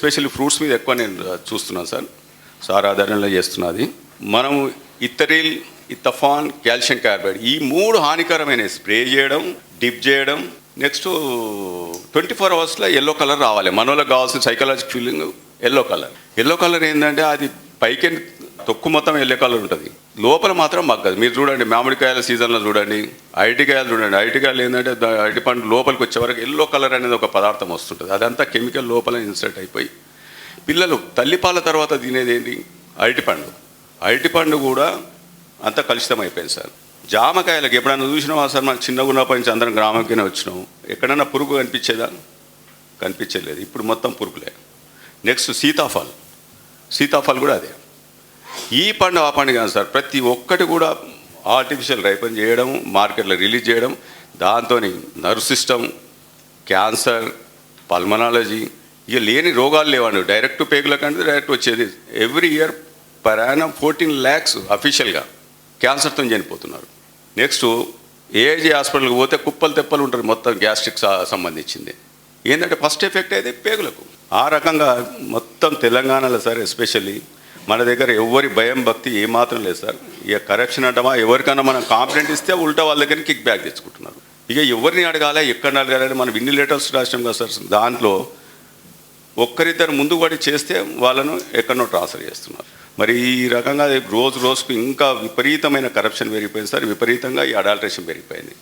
Especially fruits మీద ఎక్కువ నేను చూస్తున్నాను సార్ ఆధారంలో చేస్తున్నది. మనం ఇథరిల్, ఇథఫాన్, కాల్షియం కార్బైడ్ ఈ 3 హానికరమైన స్ప్రే చేయడం, డిప్ చేయడం, నెక్స్ట్ 24 అవర్స్లో ఎల్లో కలర్ రావాలి. మనోళ్ళకి కావాల్సిన psychological feeling yellow colour. Yellow colour ఏంటంటే అది పైకి తొక్కు మొత్తం ఎల్లో కలర్ ఉంటుంది, లోపల మాత్రం మగ్గదు. మీరు చూడండి మామిడికాయల సీజన్లో చూడండి, అరటికాయలు చూడండి, అరటికాయలు ఏంటంటే అరటి పండు లోపలికి వచ్చే వరకు ఎల్లో కలర్ అనేది ఒక పదార్థం వస్తుంటుంది. అదంతా కెమికల్ లోపల ఇన్సర్ట్ అయిపోయి పిల్లలు తల్లిపాల తర్వాత తినేది ఏంటి? అరటిపండు కూడా అంతా కలుషితం అయిపోయింది సార్. జామకాయలకు ఎప్పుడైనా చూసినావా సార్? మనకు చిన్నగా ఉన్నప్పటి నుంచి అందరం గ్రామంకినే వచ్చినాము, ఎక్కడన్నా పురుగు కనిపించలేదు. ఇప్పుడు మొత్తం పురుగులే. నెక్స్ట్ సీతాఫల్ కూడా అదే. ఈ పండు ఆ పండు కాదు సార్, ప్రతి ఒక్కటి కూడా ఆర్టిఫిషియల్ రైపన్ చేయడం, మార్కెట్లో రిలీజ్ చేయడం, దాంతో నర్వ్ సిస్టమ్, క్యాన్సర్, పల్మనాలజీ ఇక లేని రోగాలు లేవండి. డైరెక్ట్ పేగుల కంటే డైరెక్ట్ వచ్చేది. Every year per annum 14 lakhs అఫీషియల్గా క్యాన్సర్తో చనిపోతున్నారు. నెక్స్ట్ ఏఐజీ హాస్పిటల్కి పోతే కుప్పలు తెప్పలు ఉంటుంది, మొత్తం గ్యాస్ట్రిక్ సంబంధించింది. ఏంటంటే ఫస్ట్ ఎఫెక్ట్ అయితే పేగులకు. ఆ రకంగా మొత్తం తెలంగాణలో సార్ ఎస్పెషల్లీ మన దగ్గర ఎవరి భయం భక్తి ఏమాత్రం లేదు సార్. ఇక కరప్షన్ అంటామా, ఎవరికైనా మనం కాంప్లైంట్ ఇస్తే ఉల్టా వాళ్ళ దగ్గర కిక్ బ్యాక్ తెచ్చుకుంటున్నారు. ఇక ఎవరిని అడగాలి, ఎక్కడ అడగాలని మనం ఇన్ని లెటర్స్ రాసినాం కదా సార్. దాంట్లో ఒక్కరిద్దరు ముందు పడి చేస్తే వాళ్ళను ఎక్కడనో ట్రాన్స్ఫర్ చేస్తున్నారు. మరి ఈ రకంగా రోజుకు ఇంకా విపరీతమైన కరప్షన్ పెరిగిపోయింది సార్. విపరీతంగా ఈ అడాల్ట్రేషన్ పెరిగిపోయింది.